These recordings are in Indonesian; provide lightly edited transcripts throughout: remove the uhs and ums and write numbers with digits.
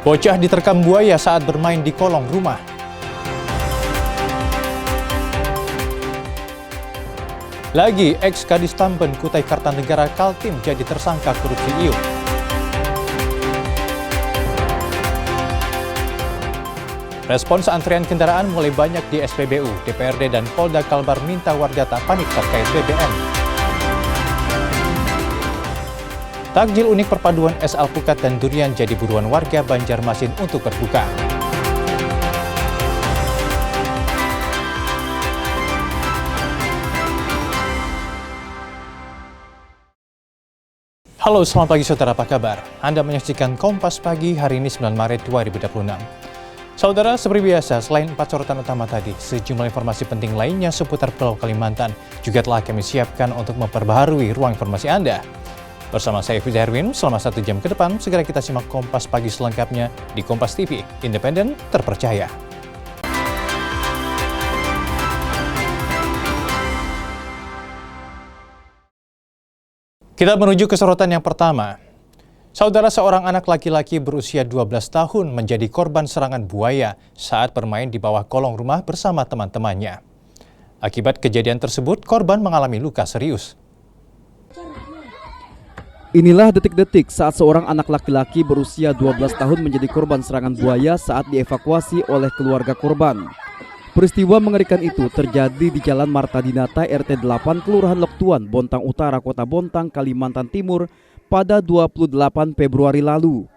Bocah diterkam buaya saat bermain di kolong rumah. Lagi, ex-Kadis Tamben Kutai Kartanegara Kaltim jadi tersangka korupsi IU. Respons antrian kendaraan mulai banyak di SPBU, DPRD dan Polda Kalbar minta warga tak panik terkait BBM. Takjil unik perpaduan es alpukat dan durian jadi buruan warga Banjarmasin untuk berbuka. Halo, selamat pagi saudara, apa kabar? Anda menyaksikan Kompas Pagi hari ini 9 Maret 2026. Saudara, seperti biasa, selain 4 sorotan utama tadi, sejumlah informasi penting lainnya seputar Pulau Kalimantan juga telah kami siapkan untuk memperbaharui ruang informasi Anda. Bersama saya Fiza Herwin, selama 1 jam ke depan, segera kita simak Kompas Pagi selengkapnya di Kompas TV, independen, terpercaya. Kita menuju ke sorotan yang pertama. Saudara, seorang anak laki-laki berusia 12 tahun menjadi korban serangan buaya saat bermain di bawah kolong rumah bersama teman-temannya. Akibat kejadian tersebut, korban mengalami luka serius. Inilah detik-detik saat seorang anak laki-laki berusia 12 tahun menjadi korban serangan buaya saat dievakuasi oleh keluarga korban. Peristiwa mengerikan itu terjadi di Jalan Marta Dinata RT 8 Kelurahan Loktuan, Bontang Utara, Kota Bontang, Kalimantan Timur pada 28 Februari lalu.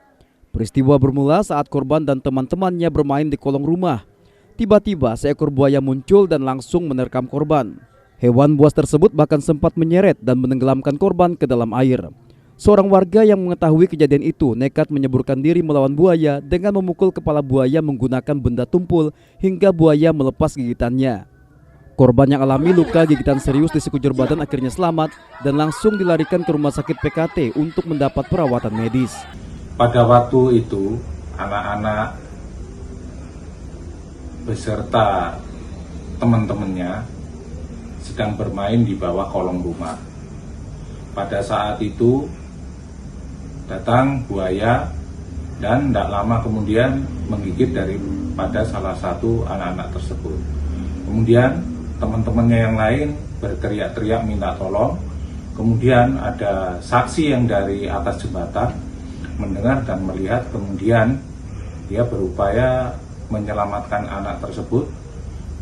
Peristiwa bermula saat korban dan teman-temannya bermain di kolong rumah. Tiba-tiba seekor buaya muncul dan langsung menerkam korban. Hewan buas tersebut bahkan sempat menyeret dan menenggelamkan korban ke dalam air. Seorang warga yang mengetahui kejadian itu nekat menyeburkan diri melawan buaya dengan memukul kepala buaya menggunakan benda tumpul hingga buaya melepas gigitannya. Korban yang alami luka gigitan serius di sekujur badan akhirnya selamat dan langsung dilarikan ke rumah sakit PKT untuk mendapat perawatan medis. Pada waktu itu, anak-anak beserta teman-temannya sedang bermain di bawah kolong rumah. Pada saat itu datang buaya dan tidak lama kemudian menggigit daripada salah satu anak-anak tersebut. Kemudian teman-temannya yang lain berteriak-teriak minta tolong. Kemudian ada saksi yang dari atas jembatan mendengar dan melihat, kemudian dia berupaya menyelamatkan anak tersebut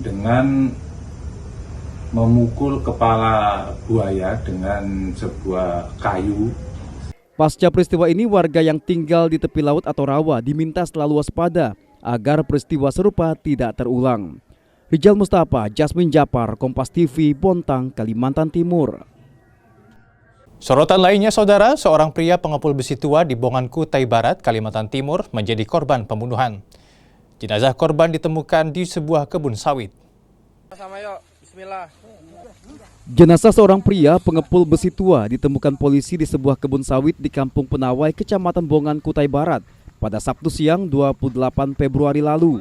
dengan memukul kepala buaya dengan sebuah kayu. Pasca peristiwa ini, warga yang tinggal di tepi laut atau rawa diminta selalu waspada agar peristiwa serupa tidak terulang. Rijal Mustafa, Jasmine Japar, Kompas TV, Bontang, Kalimantan Timur. Sorotan lainnya, saudara, seorang pria pengepul besi tua di Bongan Kutai Barat, Kalimantan Timur menjadi korban pembunuhan. Jenazah korban ditemukan di sebuah kebun sawit. Jenazah seorang pria pengepul besi tua ditemukan polisi di sebuah kebun sawit di Kampung Penawai, Kecamatan Bongan Kutai Barat pada Sabtu siang 28 Februari lalu.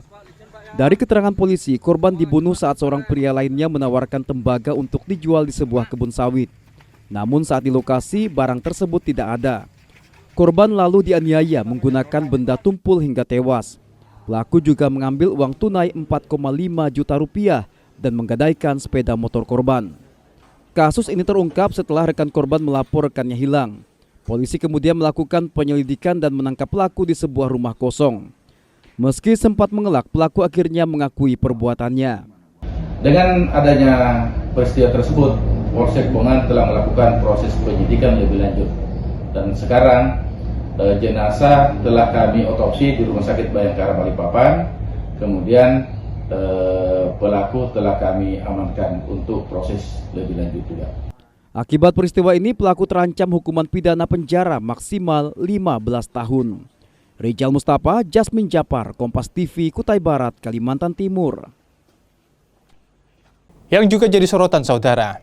Dari keterangan polisi, korban dibunuh saat seorang pria lainnya menawarkan tembaga untuk dijual di sebuah kebun sawit. Namun saat di lokasi, barang tersebut tidak ada. Korban lalu dianiaya menggunakan benda tumpul hingga tewas. Pelaku juga mengambil uang tunai 4,5 juta rupiah dan menggadaikan sepeda motor korban. Kasus ini terungkap setelah rekan korban melapor rekannya hilang. Polisi kemudian melakukan penyelidikan dan menangkap pelaku di sebuah rumah kosong. Meski sempat mengelak, pelaku akhirnya mengakui perbuatannya. Dengan adanya peristiwa tersebut, Polsek Bongan telah melakukan proses penyidikan lebih lanjut. Dan sekarang jenazah telah kami otopsi di Rumah Sakit Bayangkara Balikpapan. Kemudian pelaku telah kami amankan untuk proses lebih lanjut juga. Akibat peristiwa ini, pelaku terancam hukuman pidana penjara maksimal 15 tahun. Rijal Mustafa, Jasmine Japar, Kompas TV, Kutai Barat, Kalimantan Timur. Yang juga jadi sorotan, saudara,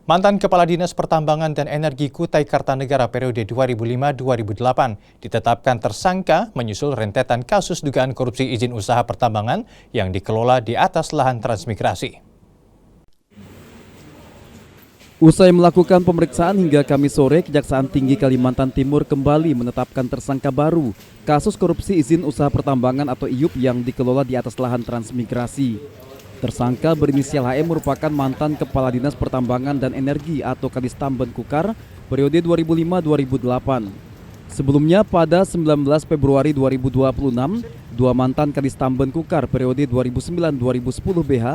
mantan Kepala Dinas Pertambangan dan Energi Kutai Kartanegara periode 2005-2008 ditetapkan tersangka menyusul rentetan kasus dugaan korupsi izin usaha pertambangan yang dikelola di atas lahan transmigrasi. Usai melakukan pemeriksaan hingga Kamis sore, Kejaksaan Tinggi Kalimantan Timur kembali menetapkan tersangka baru kasus korupsi izin usaha pertambangan atau IUP yang dikelola di atas lahan transmigrasi. Tersangka berinisial HM merupakan mantan Kepala Dinas Pertambangan dan Energi atau Kadis Tamben Kukar periode 2005-2008. Sebelumnya pada 19 Februari 2026, dua mantan Kadis Tamben Kukar periode 2009-2010 BH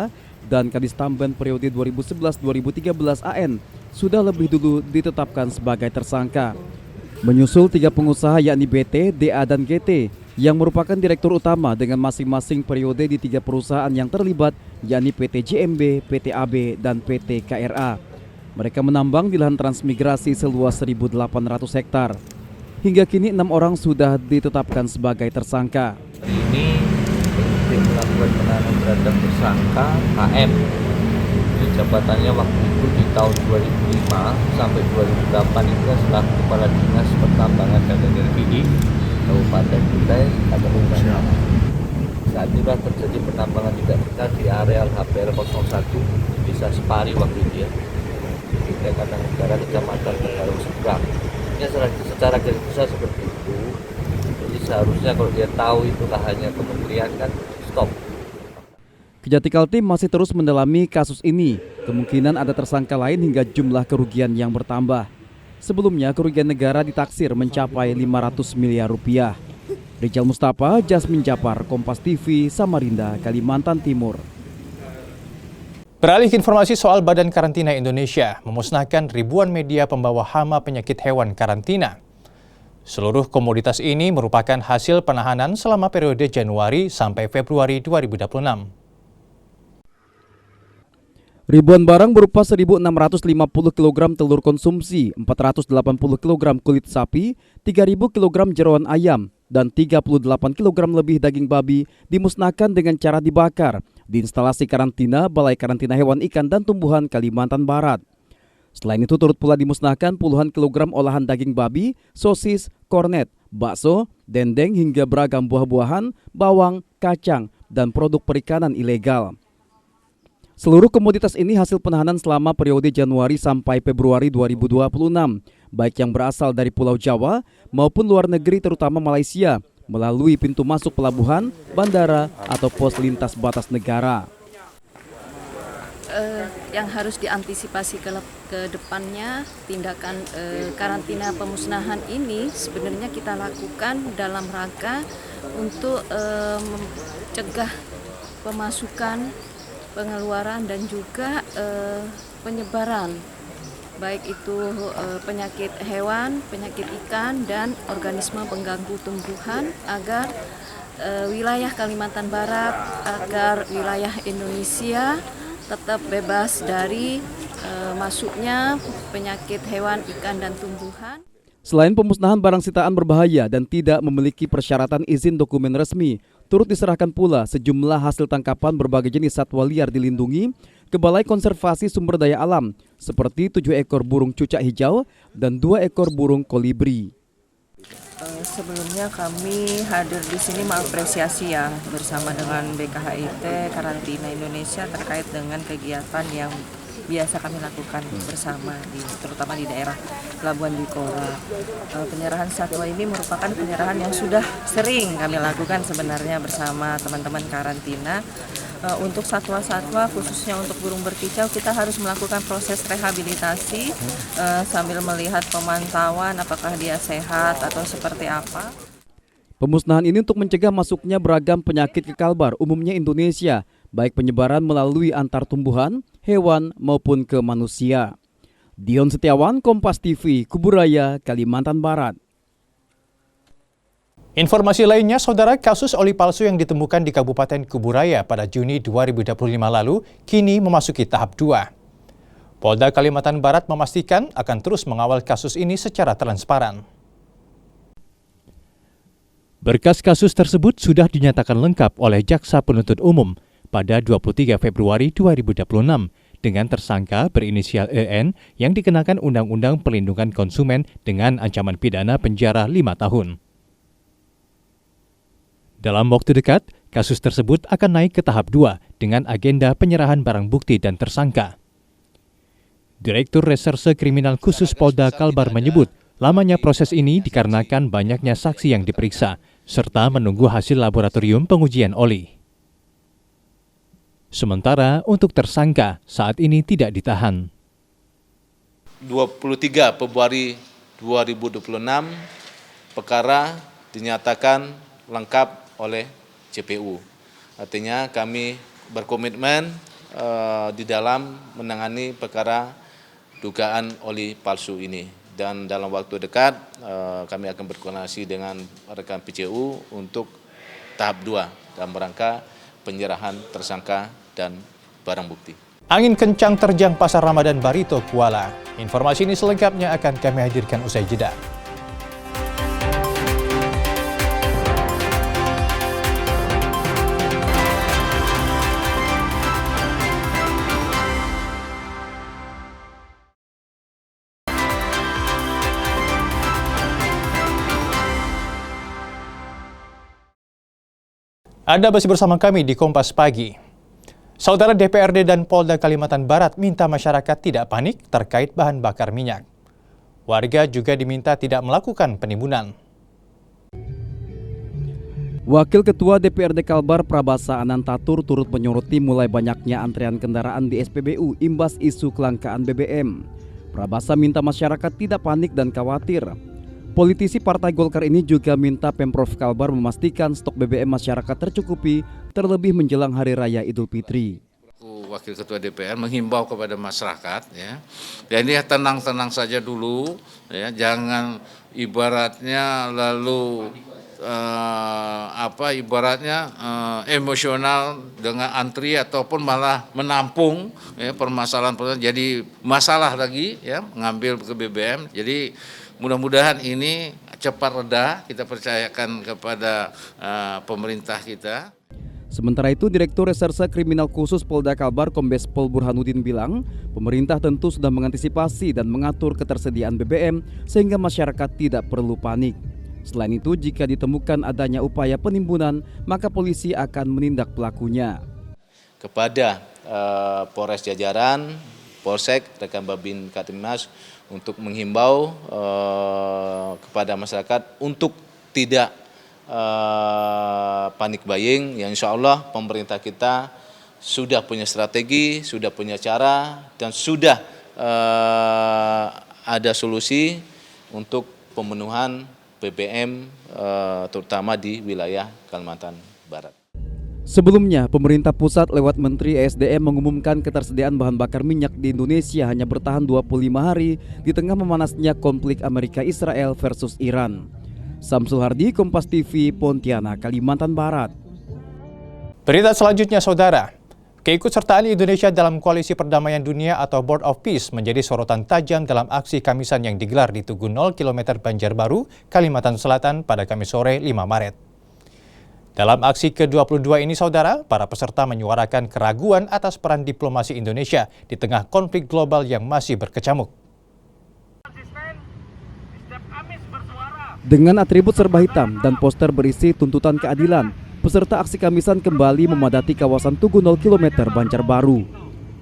dan Kadis Tamben periode 2011-2013 AN sudah lebih dulu ditetapkan sebagai tersangka. Menyusul 3 pengusaha yakni BT, DA dan GT yang merupakan direktur utama dengan masing-masing periode di 3 perusahaan yang terlibat yakni PT JMB, PT AB dan PT KRA. Mereka menambang di lahan transmigrasi seluas 1.800 hektar. Hingga kini 6 orang sudah ditetapkan sebagai tersangka. Ini penyidik melakukan penahanan terhadap tersangka HM. Ini jabatannya waktu itu di tahun 2005 sampai 2008 itu selaku Kepala Dinas Pertambangan dan Energi di Kabupaten Kutai Kartanegara. Saat itulah terjadi penambangan tidak benar di areal HPL 01 Desa Separi waktu itu ya. Di Kutai Kartanegara, Kecamatan Garung Seberang. Ya secara garis besar seperti itu. Jadi seharusnya kalau dia tahu itu hanya kementerian kan stop. Kejati Kaltim masih terus mendalami kasus ini. Kemungkinan ada tersangka lain hingga jumlah kerugian yang bertambah. Sebelumnya kerugian negara ditaksir mencapai 500 miliar rupiah. Rijal Mustafa, Jasmin Japar, Kompas TV, Samarinda, Kalimantan Timur. Beralih ke informasi soal Badan Karantina Indonesia memusnahkan ribuan media pembawa hama penyakit hewan karantina. Seluruh komoditas ini merupakan hasil penahanan selama periode Januari sampai Februari 2026. Ribuan barang berupa 1.650 kg telur konsumsi, 480 kg kulit sapi, 3.000 kg jeroan ayam, dan 38 kg lebih daging babi dimusnahkan dengan cara dibakar di instalasi karantina Balai Karantina Hewan Ikan dan Tumbuhan Kalimantan Barat. Selain itu turut pula dimusnahkan puluhan kilogram olahan daging babi, sosis, kornet, bakso, dendeng hingga beragam buah-buahan, bawang, kacang, dan produk perikanan ilegal. Seluruh komoditas ini hasil penahanan selama periode Januari sampai Februari 2026, baik yang berasal dari Pulau Jawa maupun luar negeri terutama Malaysia, melalui pintu masuk pelabuhan, bandara, atau pos lintas batas negara. Yang harus diantisipasi ke depannya, tindakan karantina pemusnahan ini sebenarnya kita lakukan dalam rangka untuk mencegah pemasukan, pengeluaran dan juga penyebaran baik itu penyakit hewan, penyakit ikan dan organisme pengganggu tumbuhan agar wilayah Kalimantan Barat, agar wilayah Indonesia tetap bebas dari masuknya penyakit hewan, ikan dan tumbuhan. Selain pemusnahan barang sitaan berbahaya dan tidak memiliki persyaratan izin dokumen resmi, turut diserahkan pula sejumlah hasil tangkapan berbagai jenis satwa liar dilindungi ke Balai Konservasi Sumber Daya Alam, seperti 7 ekor burung cucak hijau dan 2 ekor burung kolibri. Sebelumnya kami hadir di sini mengapresiasi ya bersama dengan BKHIT Karantina Indonesia terkait dengan kegiatan yang biasa kami lakukan bersama terutama di daerah Pelabuhan Bikora. Penyerahan satwa ini merupakan penyerahan yang sudah sering kami lakukan sebenarnya bersama teman-teman karantina. Untuk satwa-satwa khususnya untuk burung berkicau kita harus melakukan proses rehabilitasi sambil melihat pemantauan apakah dia sehat atau seperti apa. Pemusnahan ini untuk mencegah masuknya beragam penyakit ke Kalbar, umumnya Indonesia, baik penyebaran melalui antar tumbuhan, hewan maupun ke manusia. Dion Setiawan, Kompas TV, Kuburaya, Kalimantan Barat. Informasi lainnya, saudara, kasus oli palsu yang ditemukan di Kabupaten Kuburaya pada Juni 2025 lalu kini memasuki tahap 2. Polda Kalimantan Barat memastikan akan terus mengawal kasus ini secara transparan. Berkas kasus tersebut sudah dinyatakan lengkap oleh Jaksa Penuntut Umum pada 23 Februari 2026 dengan tersangka berinisial EN yang dikenakan Undang-Undang Perlindungan Konsumen dengan ancaman pidana penjara 5 tahun. Dalam waktu dekat, kasus tersebut akan naik ke tahap 2 dengan agenda penyerahan barang bukti dan tersangka. Direktur Reserse Kriminal Khusus Polda Kalbar menyebut, lamanya proses ini dikarenakan banyaknya saksi yang diperiksa, serta menunggu hasil laboratorium pengujian oli. Sementara untuk tersangka saat ini tidak ditahan. 23 Februari 2026, perkara dinyatakan lengkap oleh JPU. Artinya kami berkomitmen di dalam menangani perkara dugaan oli palsu ini. Dan dalam waktu dekat kami akan berkoordinasi dengan rekan PCU untuk tahap 2 dalam rangka penyerahan tersangka dan barang bukti. Angin kencang terjang Pasar Ramadan Barito, Kuala. Informasi ini selengkapnya akan kami hadirkan usai jeda. Anda masih bersama kami di Kompas Pagi. Saudara DPRD dan Polda Kalimantan Barat minta masyarakat tidak panik terkait bahan bakar minyak. Warga juga diminta tidak melakukan penimbunan. Wakil Ketua DPRD Kalbar Prabasa Anantatur turut menyoroti mulai banyaknya antrean kendaraan di SPBU imbas isu kelangkaan BBM. Prabasa minta masyarakat tidak panik dan khawatir. Politisi Partai Golkar ini juga minta Pemprov Kalbar memastikan stok BBM masyarakat tercukupi terlebih menjelang Hari Raya Idul Fitri. Wakil Ketua DPR menghimbau kepada masyarakat ya ini tenang-tenang saja dulu ya, jangan ibaratnya lalu emosional dengan antri ataupun malah menampung ya, permasalahan jadi masalah lagi ya mengambil ke BBM. Jadi mudah-mudahan ini cepat reda, kita percayakan kepada pemerintah kita. Sementara itu, Direktur Reserse Kriminal Khusus Polda Kalbar Kombes Pol Burhanuddin bilang, pemerintah tentu sudah mengantisipasi dan mengatur ketersediaan BBM sehingga masyarakat tidak perlu panik. Selain itu, jika ditemukan adanya upaya penimbunan, maka polisi akan menindak pelakunya. Kepada Polres jajaran, Polsek, rekan Babin Katimnas untuk menghimbau kepada masyarakat untuk tidak panik buying, yang insya Allah pemerintah kita sudah punya strategi, sudah punya cara, dan sudah ada solusi untuk pemenuhan BBM terutama di wilayah Kalimantan Barat. Sebelumnya, pemerintah pusat lewat Menteri ESDM mengumumkan ketersediaan bahan bakar minyak di Indonesia hanya bertahan 25 hari di tengah memanasnya konflik Amerika-Israel versus Iran. Samsul Hardi, Kompas TV, Pontianak, Kalimantan Barat. Berita selanjutnya, Saudara. Keikutsertaan Indonesia dalam Koalisi Perdamaian Dunia atau Board of Peace menjadi sorotan tajam dalam aksi Kamisan yang digelar di Tugu 0 km Banjarbaru, Kalimantan Selatan pada Kamis sore 5 Maret. Dalam aksi ke-22 ini, Saudara, para peserta menyuarakan keraguan atas peran diplomasi Indonesia di tengah konflik global yang masih berkecamuk. Dengan atribut serba hitam dan poster berisi tuntutan keadilan, peserta aksi Kamisan kembali memadati kawasan Tugu 0 km Banjarbaru.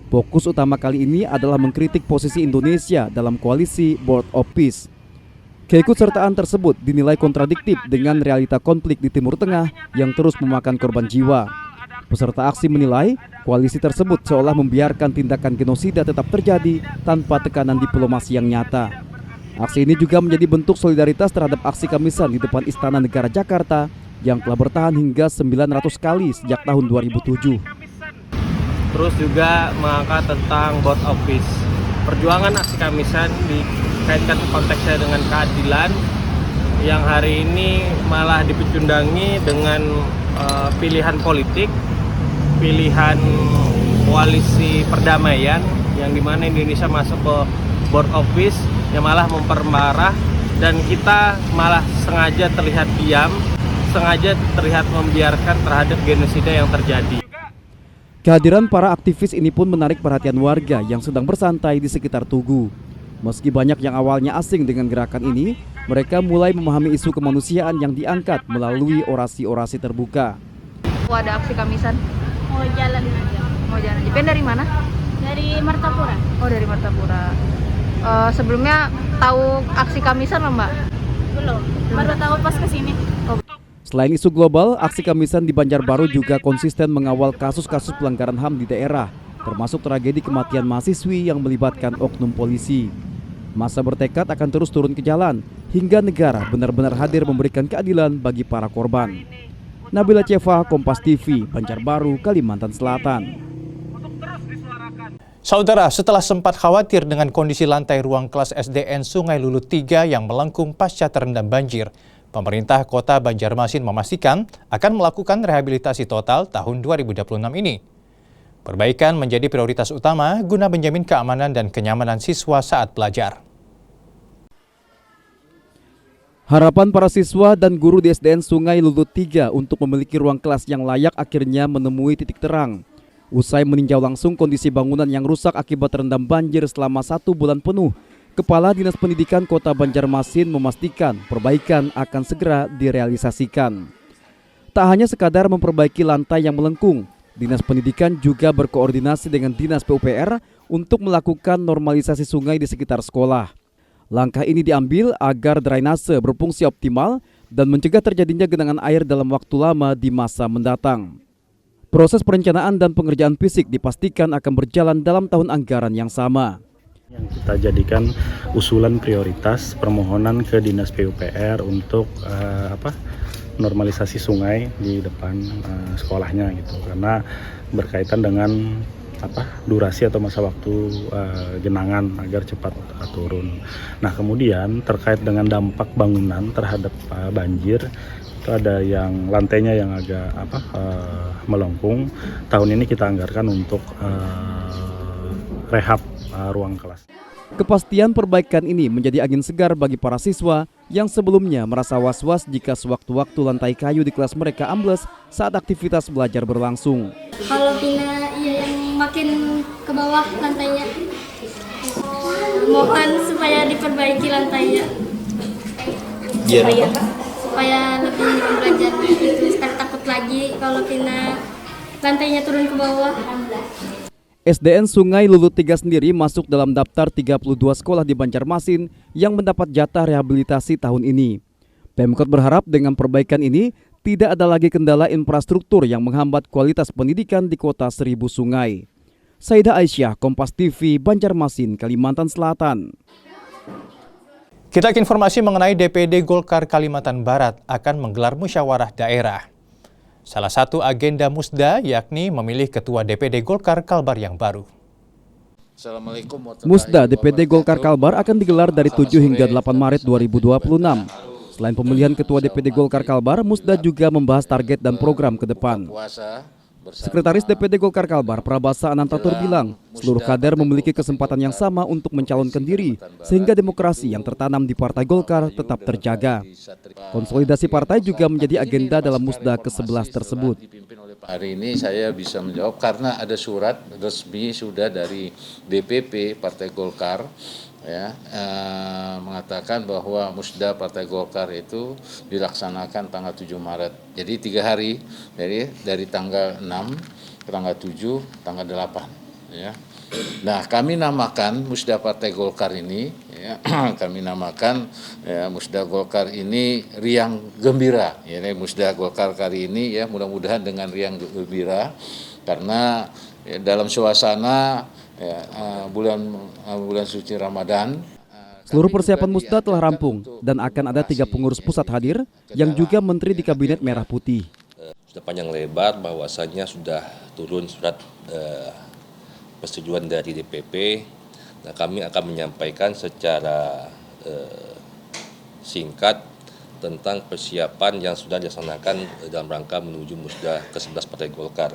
Fokus utama kali ini adalah mengkritik posisi Indonesia dalam koalisi Board of Peace. Keikutsertaan tersebut dinilai kontradiktif dengan realita konflik di Timur Tengah yang terus memakan korban jiwa. Peserta aksi menilai koalisi tersebut seolah membiarkan tindakan genosida tetap terjadi tanpa tekanan diplomasi yang nyata. Aksi ini juga menjadi bentuk solidaritas terhadap aksi Kamisan di depan Istana Negara Jakarta yang telah bertahan hingga 900 kali sejak tahun 2007. Terus juga mengangkat tentang Board of Peace. Perjuangan aksi Kamisan dikaitkan konteksnya dengan keadilan yang hari ini malah dipecundangi dengan pilihan politik, pilihan koalisi perdamaian yang dimana Indonesia masuk ke Board of Peace yang malah memperparah, dan kita malah sengaja terlihat diam, sengaja terlihat membiarkan terhadap genosida yang terjadi. Kehadiran para aktivis ini pun menarik perhatian warga yang sedang bersantai di sekitar Tugu. Meski banyak yang awalnya asing dengan gerakan ini, mereka mulai memahami isu kemanusiaan yang diangkat melalui orasi-orasi terbuka. Ada aksi Kamisan? Mau jalan aja. Mau jalan aja. Ben dari mana? Dari Dari Martapura. Oh, dari Martapura. Sebelumnya tahu aksi Kamisan loh, Mbak? Belum. Baru tahu pas kesini. Selain isu global, aksi Kamisan di Banjarbaru juga konsisten mengawal kasus-kasus pelanggaran HAM di daerah, termasuk tragedi kematian mahasiswi yang melibatkan oknum polisi. Massa bertekad akan terus turun ke jalan hingga negara benar-benar hadir memberikan keadilan bagi para korban. Nabila Ceva, Kompas TV, Banjarbaru, Kalimantan Selatan. Saudara, setelah sempat khawatir dengan kondisi lantai ruang kelas SDN Sungai Lulut 3 yang melengkung pasca terendam banjir, pemerintah Kota Banjarmasin memastikan akan melakukan rehabilitasi total tahun 2026 ini. Perbaikan menjadi prioritas utama guna menjamin keamanan dan kenyamanan siswa saat belajar. Harapan para siswa dan guru di SDN Sungai Lulut 3 untuk memiliki ruang kelas yang layak akhirnya menemui titik terang. Usai meninjau langsung kondisi bangunan yang rusak akibat terendam banjir selama 1 bulan penuh, Kepala Dinas Pendidikan Kota Banjarmasin memastikan perbaikan akan segera direalisasikan. Tak hanya sekadar memperbaiki lantai yang melengkung, Dinas Pendidikan juga berkoordinasi dengan Dinas PUPR untuk melakukan normalisasi sungai di sekitar sekolah. Langkah ini diambil agar drainase berfungsi optimal dan mencegah terjadinya genangan air dalam waktu lama di masa mendatang. Proses perencanaan dan pengerjaan fisik dipastikan akan berjalan dalam tahun anggaran yang sama. Yang kita jadikan usulan prioritas permohonan ke Dinas PUPR untuk normalisasi sungai di depan sekolahnya gitu, karena berkaitan dengan durasi atau masa waktu genangan agar cepat turun. Nah, kemudian terkait dengan dampak bangunan terhadap banjir, itu ada yang lantainya yang agak melengkung. Tahun ini kita anggarkan untuk rehab ruang kelas. Kepastian perbaikan ini menjadi angin segar bagi para siswa yang sebelumnya merasa was-was jika sewaktu-waktu lantai kayu di kelas mereka ambles saat aktivitas belajar berlangsung. Kalau pindah yang makin ke bawah lantainya, mohon supaya diperbaiki lantainya. Supaya lebih nyaman belajar gitu. Sekarang takut lagi kalau pindah lantainya turun ke bawah. SDN Sungai Lulut 3 sendiri masuk dalam daftar 32 sekolah di Banjarmasin yang mendapat jatah rehabilitasi tahun ini. Pemkot berharap dengan perbaikan ini tidak ada lagi kendala infrastruktur yang menghambat kualitas pendidikan di kota Seribu Sungai. Saida Aisyah, Kompas TV, Banjarmasin, Kalimantan Selatan. Kita ke informasi mengenai DPD Golkar Kalimantan Barat akan menggelar musyawarah daerah. Salah satu agenda musda yakni memilih Ketua DPD Golkar Kalbar yang baru. Musda DPD Golkar Kalbar akan digelar dari 7 hingga 8 Maret 2026. Selain pemilihan Ketua DPD Golkar Kalbar, Musda juga membahas target dan program ke depan. Sekretaris DPD Golkar Kalbar, Prabasa Anantatur bilang, seluruh kader memiliki kesempatan yang sama untuk mencalonkan diri, sehingga demokrasi yang tertanam di Partai Golkar tetap terjaga. Konsolidasi partai juga menjadi agenda dalam Musda ke-11 tersebut. Hari ini saya bisa menjawab karena ada surat resmi sudah dari DPP Partai Golkar mengatakan bahwa Musda Partai Golkar itu dilaksanakan tanggal 7 Maret. Jadi 3 hari, dari tanggal 6 ke tanggal 7, tanggal 8. Ya. Nah, kami namakan Musda Partai Golkar ini, Musda Golkar ini riang gembira. Musda Golkar kali ini mudah-mudahan dengan riang gembira karena dalam suasana bulan suci Ramadan. Seluruh persiapan Musda telah rampung dan akan ada 3 pengurus pusat hadir yang juga menteri di Kabinet Merah Putih. Sudah panjang lebar bahwasannya sudah turun surat persetujuan dari DPP. Nah, kami akan menyampaikan secara singkat tentang persiapan yang sudah dilaksanakan dalam rangka menuju Musda ke-11 Partai Golkar.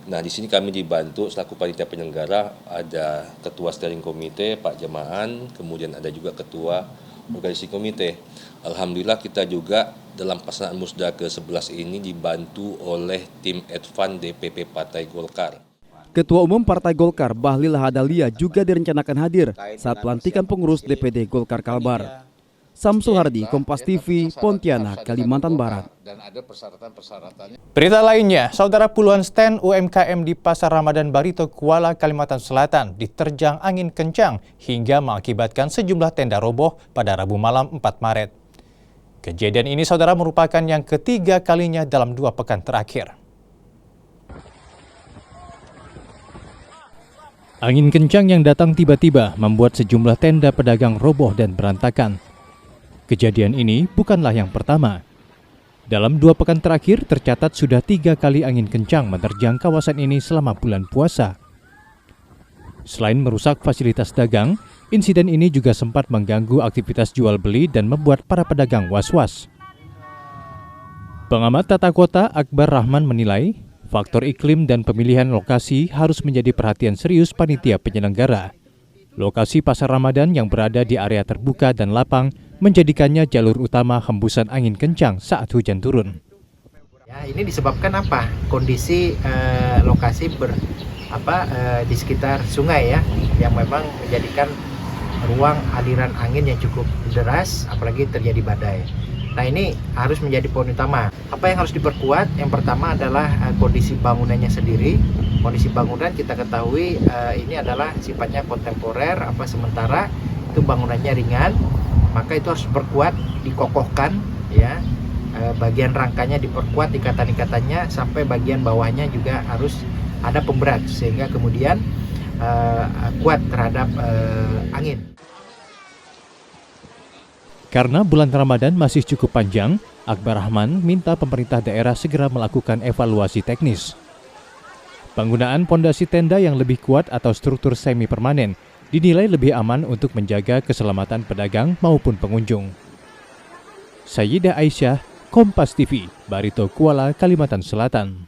Nah, di sini kami dibantu selaku panitia penyelenggara, ada Ketua Steering Komite Pak Jamaan, kemudian ada juga Ketua Organisasi Komite. Alhamdulillah kita juga dalam pelaksanaan Musda ke-11 ini dibantu oleh tim advance DPP Partai Golkar. Ketua Umum Partai Golkar Bahlil Lahadalia juga direncanakan hadir saat pelantikan pengurus DPD Golkar Kalbar. Samsul Hardi, Kompas TV, Pontianak, Kalimantan Barat. Dan ada persyaratan-persyaratannya. Berita lainnya, saudara, puluhan stand UMKM di Pasar Ramadan Barito, Kuala, Kalimantan Selatan diterjang angin kencang hingga mengakibatkan sejumlah tenda roboh pada Rabu malam 4 Maret. Kejadian ini, saudara, merupakan yang ketiga kalinya dalam 2 pekan terakhir. Angin kencang yang datang tiba-tiba membuat sejumlah tenda pedagang roboh dan berantakan. Kejadian ini bukanlah yang pertama. Dalam 2 pekan terakhir tercatat sudah 3 kali angin kencang menerjang kawasan ini selama bulan puasa. Selain merusak fasilitas dagang, insiden ini juga sempat mengganggu aktivitas jual beli dan membuat para pedagang was-was. Pengamat tata kota Akbar Rahman menilai, faktor iklim dan pemilihan lokasi harus menjadi perhatian serius panitia penyelenggara. Lokasi Pasar Ramadan yang berada di area terbuka dan lapang menjadikannya jalur utama hembusan angin kencang saat hujan turun. Ya, ini disebabkan apa? Kondisi lokasi di sekitar sungai ya, yang memang menjadikan ruang aliran angin yang cukup deras, apalagi terjadi badai. Nah, ini harus menjadi poin utama. Apa yang harus diperkuat? Yang pertama adalah kondisi bangunannya sendiri. Kondisi bangunan kita ketahui ini adalah sifatnya kontemporer, sementara itu bangunannya ringan, maka itu harus diperkuat, dikokohkan, ya. Bagian rangkanya diperkuat, ikatan-ikatannya, sampai bagian bawahnya juga harus ada pemberat sehingga kemudian kuat terhadap angin. Karena bulan Ramadan masih cukup panjang, Akbar Rahman minta pemerintah daerah segera melakukan evaluasi teknis. Penggunaan pondasi tenda yang lebih kuat atau struktur semi permanen dinilai lebih aman untuk menjaga keselamatan pedagang maupun pengunjung. Sayyidah Aisyah, Kompas TV, Barito, Kuala, Kalimantan Selatan.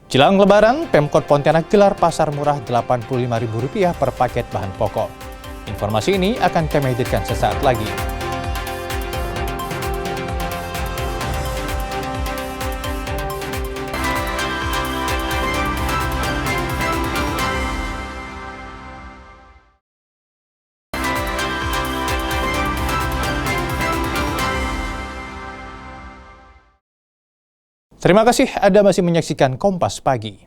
Jelang Lebaran, Pemkot Pontianak gelar pasar murah Rp85.000 per paket bahan pokok. Informasi ini akan kami hadirkan sesaat lagi. Terima kasih Anda masih menyaksikan Kompas Pagi.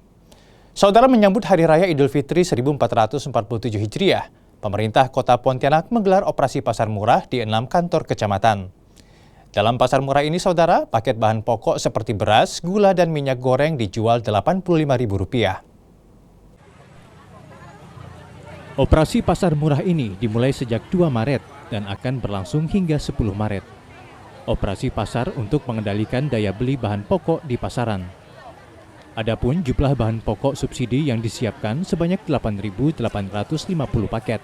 Saudara, menyambut Hari Raya Idul Fitri 1447 Hijriah, pemerintah Kota Pontianak menggelar operasi pasar murah di 6 kantor kecamatan. Dalam pasar murah ini, saudara, paket bahan pokok seperti beras, gula, dan minyak goreng dijual Rp85.000. Operasi pasar murah ini dimulai sejak 2 Maret dan akan berlangsung hingga 10 Maret. Operasi pasar untuk mengendalikan daya beli bahan pokok di pasaran. Adapun jumlah bahan pokok subsidi yang disiapkan sebanyak 8.850 paket.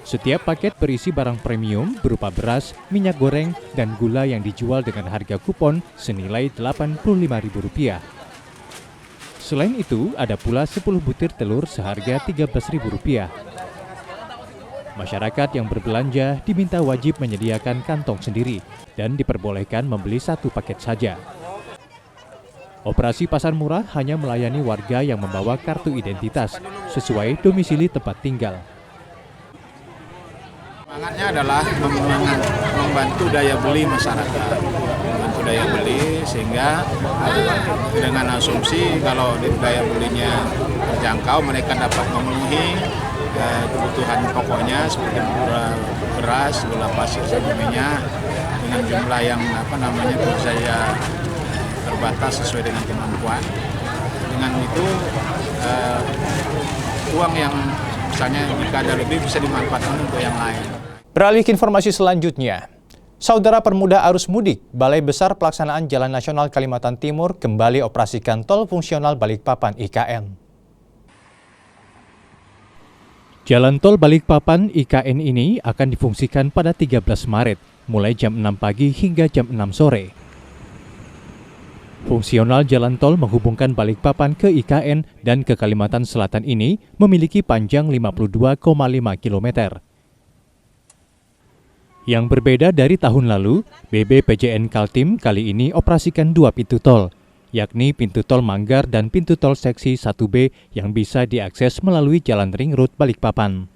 Setiap paket berisi barang premium berupa beras, minyak goreng, dan gula yang dijual dengan harga kupon senilai Rp85.000. Selain itu, ada pula 10 butir telur seharga Rp13.000. Masyarakat yang berbelanja diminta wajib menyediakan kantong sendiri dan diperbolehkan membeli 1 paket saja. Operasi pasar murah hanya melayani warga yang membawa kartu identitas sesuai domisili tempat tinggal. Semangatnya adalah membantu daya beli masyarakat, membantu daya beli sehingga dengan asumsi kalau daya belinya terjangkau mereka dapat memenuhi kebutuhan pokoknya seperti beras, gula pasir, sabun minyak dengan jumlah yang tentu saja terbatas sesuai dengan kemampuan. Dengan itu uang yang misalnya jika ada lebih bisa dimanfaatkan untuk yang lain. Beralih ke informasi selanjutnya. Saudara, permudah arus mudik, Balai Besar Pelaksanaan Jalan Nasional Kalimantan Timur kembali operasikan tol fungsional Balikpapan IKN. Jalan tol Balikpapan IKN ini akan difungsikan pada 13 Maret, mulai jam 6 pagi hingga jam 6 sore. Fungsional jalan tol menghubungkan Balikpapan ke IKN dan ke Kalimantan Selatan ini memiliki panjang 52,5 km. Yang berbeda dari tahun lalu, BBPJN Kaltim kali ini operasikan 2 pintu tol, yakni pintu tol Manggar dan pintu tol seksi 1B yang bisa diakses melalui Jalan Ring Road Balikpapan.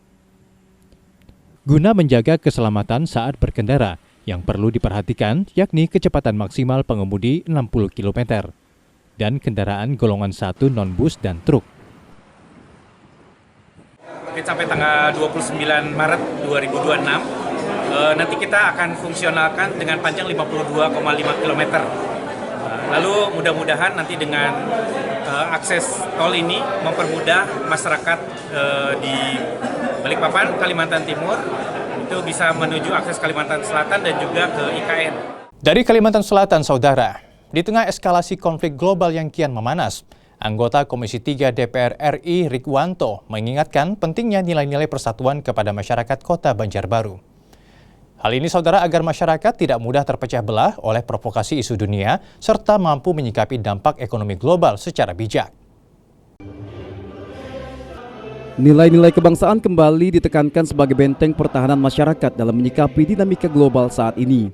Guna menjaga keselamatan saat berkendara, yang perlu diperhatikan yakni kecepatan maksimal pengemudi 60 km dan kendaraan golongan 1 non-bus dan truk. Sampai tanggal 29 Maret 2026, nanti kita akan fungsionalkan dengan panjang 52,5 km. Lalu mudah-mudahan nanti dengan akses tol ini mempermudah masyarakat di Balikpapan, Kalimantan Timur, itu bisa menuju akses Kalimantan Selatan dan juga ke IKN. Dari Kalimantan Selatan, Saudara, di tengah eskalasi konflik global yang kian memanas, anggota Komisi 3 DPR RI Rikwanto mengingatkan pentingnya nilai-nilai persatuan kepada masyarakat Kota Banjarbaru. Hal ini, Saudara, agar masyarakat tidak mudah terpecah belah oleh provokasi isu dunia serta mampu menyikapi dampak ekonomi global secara bijak. Nilai-nilai kebangsaan kembali ditekankan sebagai benteng pertahanan masyarakat dalam menyikapi dinamika global saat ini.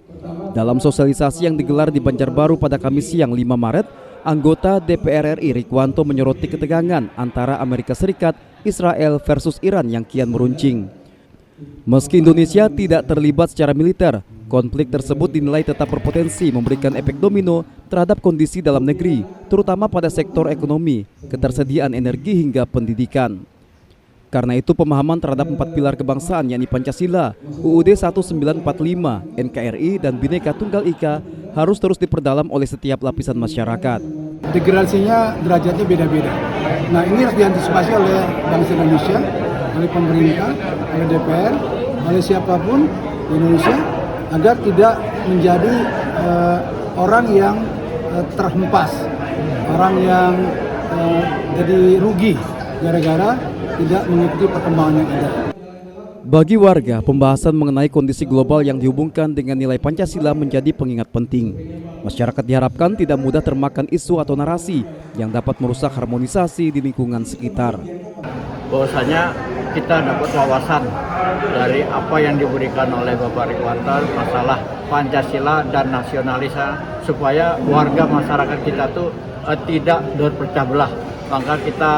Dalam sosialisasi yang digelar di Banjarbaru pada Kamis siang 5 Maret, anggota DPR RI Rikwanto menyoroti ketegangan antara Amerika Serikat, Israel versus Iran yang kian meruncing. Meski Indonesia tidak terlibat secara militer, konflik tersebut dinilai tetap berpotensi memberikan efek domino terhadap kondisi dalam negeri, terutama pada sektor ekonomi, ketersediaan energi hingga pendidikan. Karena itu pemahaman terhadap 4 pilar kebangsaan yakni Pancasila, UUD 1945, NKRI, dan Bhinneka Tunggal Ika harus terus diperdalam oleh setiap lapisan masyarakat. Degradasinya derajatnya beda-beda. Nah, ini harus diantisipasi oleh bangsa Indonesia, oleh pemerintah, oleh DPR, oleh siapapun di Indonesia agar tidak menjadi orang yang terhempas, orang yang jadi rugi gara-gara tidak mengikuti perkembangan yang ada. Bagi warga, pembahasan mengenai kondisi global yang dihubungkan dengan nilai Pancasila menjadi pengingat penting. Masyarakat diharapkan tidak mudah termakan isu atau narasi yang dapat merusak harmonisasi di lingkungan sekitar. Bahwasanya kita dapat wawasan dari apa yang diberikan oleh Bapak Rikwanto masalah Pancasila dan nasionalisme supaya warga masyarakat kita tuh tidak berpecah belah. Maka kita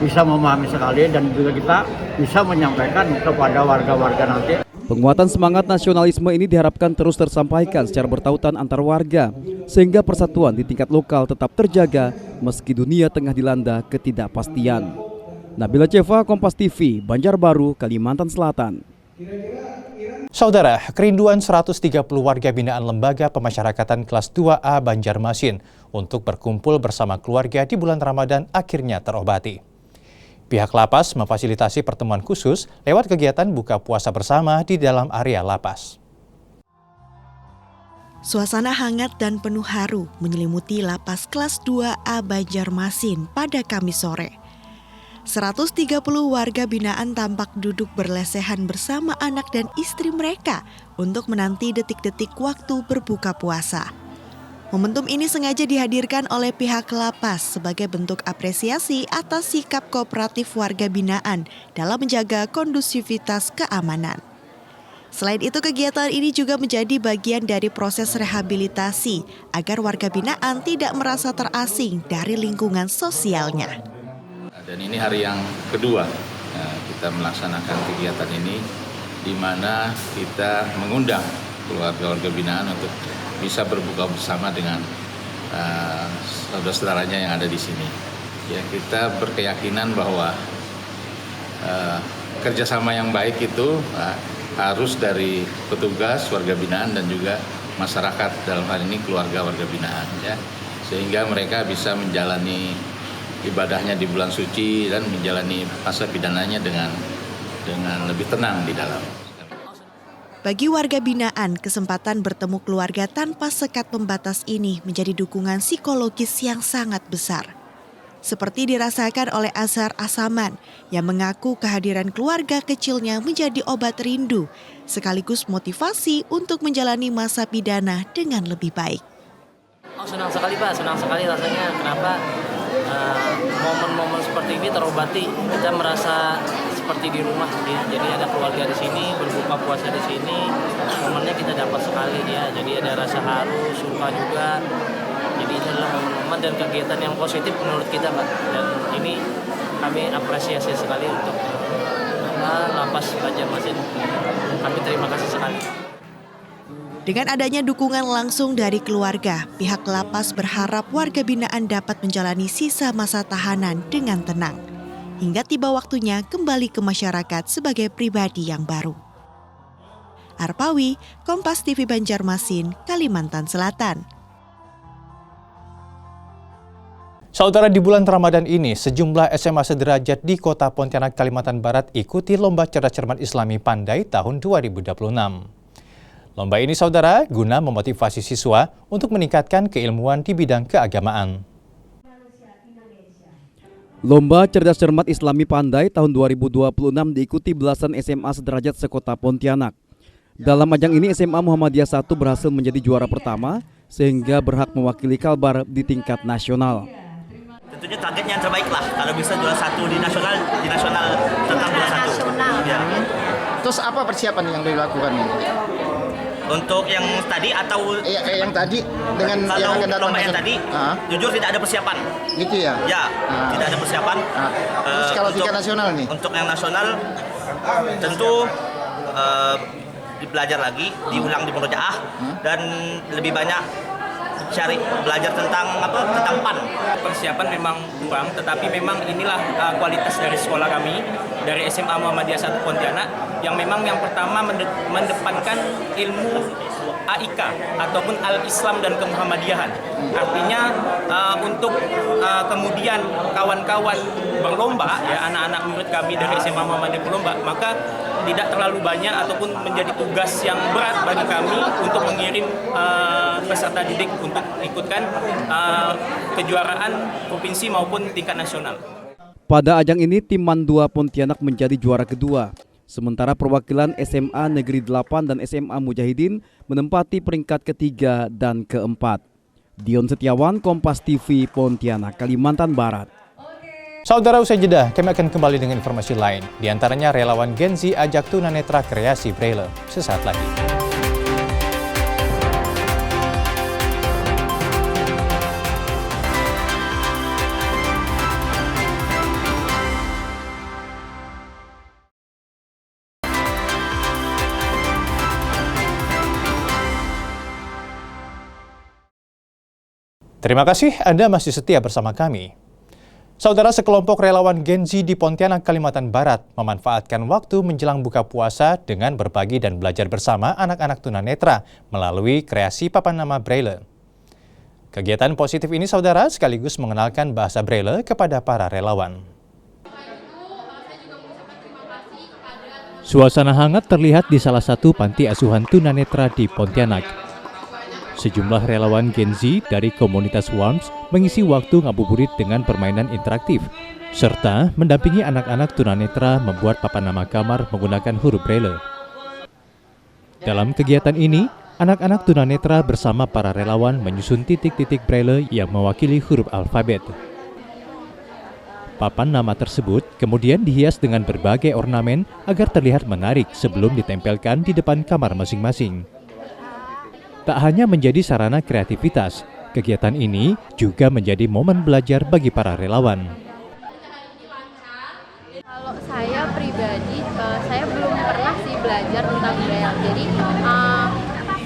bisa memahami sekali dan juga kita bisa menyampaikan kepada warga-warga nanti. Penguatan semangat nasionalisme ini diharapkan terus tersampaikan secara bertautan antar warga, sehingga persatuan di tingkat lokal tetap terjaga meski dunia tengah dilanda ketidakpastian. Nabila Ceva, Kompas TV, Banjarbaru, Kalimantan Selatan. Saudara, kerinduan 130 warga binaan Lembaga Pemasyarakatan Kelas 2A Banjarmasin untuk berkumpul bersama keluarga di bulan Ramadan akhirnya terobati. Pihak lapas memfasilitasi pertemuan khusus lewat kegiatan buka puasa bersama di dalam area lapas. Suasana hangat dan penuh haru menyelimuti lapas Kelas 2A Banjarmasin pada Kamis sore. 130 warga binaan tampak duduk berlesehan bersama anak dan istri mereka untuk menanti detik-detik waktu berbuka puasa. Momentum ini sengaja dihadirkan oleh pihak lapas sebagai bentuk apresiasi atas sikap kooperatif warga binaan dalam menjaga kondusivitas keamanan. Selain itu, kegiatan ini juga menjadi bagian dari proses rehabilitasi agar warga binaan tidak merasa terasing dari lingkungan sosialnya. Dan ini hari yang kedua kita melaksanakan kegiatan ini, di mana kita mengundang keluarga-keluarga binaan untuk bisa berbuka bersama dengan saudara-saudaranya yang ada di sini. Ya, kita berkeyakinan bahwa kerjasama yang baik itu harus dari petugas warga binaan dan juga masyarakat, dalam hal ini keluarga warga binaan, ya, sehingga mereka bisa menjalani ibadahnya di bulan suci dan menjalani masa pidananya dengan lebih tenang di dalam. Bagi warga binaan, kesempatan bertemu keluarga tanpa sekat pembatas ini menjadi dukungan psikologis yang sangat besar. Seperti dirasakan oleh Azhar Asaman yang mengaku kehadiran keluarga kecilnya menjadi obat rindu, sekaligus motivasi untuk menjalani masa pidana dengan lebih baik. Oh, senang sekali Pak, senang sekali rasanya. Kenapa? Momen-momen seperti ini terobati, kita merasa seperti di rumah, jadi ada keluarga di sini, berbuka puasa di sini, momennya kita dapat sekali ya, jadi ada rasa haru, suka juga, jadi ini adalah momen-momen dan kegiatan yang positif menurut kita Pak, dan ini kami apresiasi sekali untuk Lapas Banjarmasin. Kami terima kasih sekali. Dengan adanya dukungan langsung dari keluarga, pihak lapas berharap warga binaan dapat menjalani sisa masa tahanan dengan tenang, hingga tiba waktunya kembali ke masyarakat sebagai pribadi yang baru. Arpawi, Kompas TV Banjarmasin, Kalimantan Selatan. Saudara, di bulan Ramadan ini, sejumlah SMA sederajat di Kota Pontianak, Kalimantan Barat ikuti Lomba Cerdas Cermat Islami Pandai tahun 2026. Lomba ini, saudara, guna memotivasi siswa untuk meningkatkan keilmuan di bidang keagamaan. Lomba Cerdas Cermat Islami Pandai tahun 2026 diikuti belasan SMA sederajat sekota Pontianak. Dalam ajang ini SMA Muhammadiyah 1 berhasil menjadi juara pertama sehingga berhak mewakili Kalbar di tingkat nasional. Tentunya targetnya yang terbaik lah, kalau bisa juara 1 di nasional tetap juara 1. Ya. Terus apa persiapan yang dilakukan ini? Untuk yang tadi atau yang tadi dengan kalau yang akan datang lomba yang tadi, jujur tidak ada persiapan. Gitu ya? Ya, tidak ada persiapan. Terus kalau tingkat nasional nih? Untuk yang nasional tentu dipelajar lagi, diulang di murojaah dan lebih banyak cari belajar tentang PAN. Persiapan memang kurang, tetapi memang inilah kualitas dari sekolah kami, dari SMA Muhammadiyah 1 Pontianak, yang memang yang pertama mendepankan ilmu AIK ataupun Al-Islam dan Kemuhammadiyahan. Artinya untuk kemudian kawan-kawan berlomba, ya anak-anak murid kami dari SMA Muhammadiyah berlomba, maka tidak terlalu banyak ataupun menjadi tugas yang berat bagi kami untuk mengirim peserta didik untuk ikutkan kejuaraan provinsi maupun tingkat nasional. Pada ajang ini tim Man 2 Pontianak menjadi juara kedua. Sementara perwakilan SMA Negeri 8 dan SMA Mujahidin menempati peringkat ketiga dan keempat. Dion Setiawan, Kompas TV, Pontianak, Kalimantan Barat. Saudara, usai jeda, kami akan kembali dengan informasi lain. Di antaranya relawan Gen Z ajak tunanetra kreasi Braille. Sesaat lagi. Terima kasih Anda masih setia bersama kami. Saudara, sekelompok relawan Gen Z di Pontianak, Kalimantan Barat memanfaatkan waktu menjelang buka puasa dengan berbagi dan belajar bersama anak-anak tunanetra melalui kreasi papan nama Braille. Kegiatan positif ini, saudara, sekaligus mengenalkan bahasa Braille kepada para relawan. Suasana hangat terlihat di salah satu panti asuhan tunanetra di Pontianak. Sejumlah relawan Gen Z dari komunitas WARMS mengisi waktu ngabuburit dengan permainan interaktif, serta mendampingi anak-anak tunanetra membuat papan nama kamar menggunakan huruf Braille. Dalam kegiatan ini, anak-anak tunanetra bersama para relawan menyusun titik-titik Braille yang mewakili huruf alfabet. Papan nama tersebut kemudian dihias dengan berbagai ornamen agar terlihat menarik sebelum ditempelkan di depan kamar masing-masing. Tak hanya menjadi sarana kreativitas, kegiatan ini juga menjadi momen belajar bagi para relawan. Kalau saya pribadi, saya belum pernah sih belajar tentang Braille. Jadi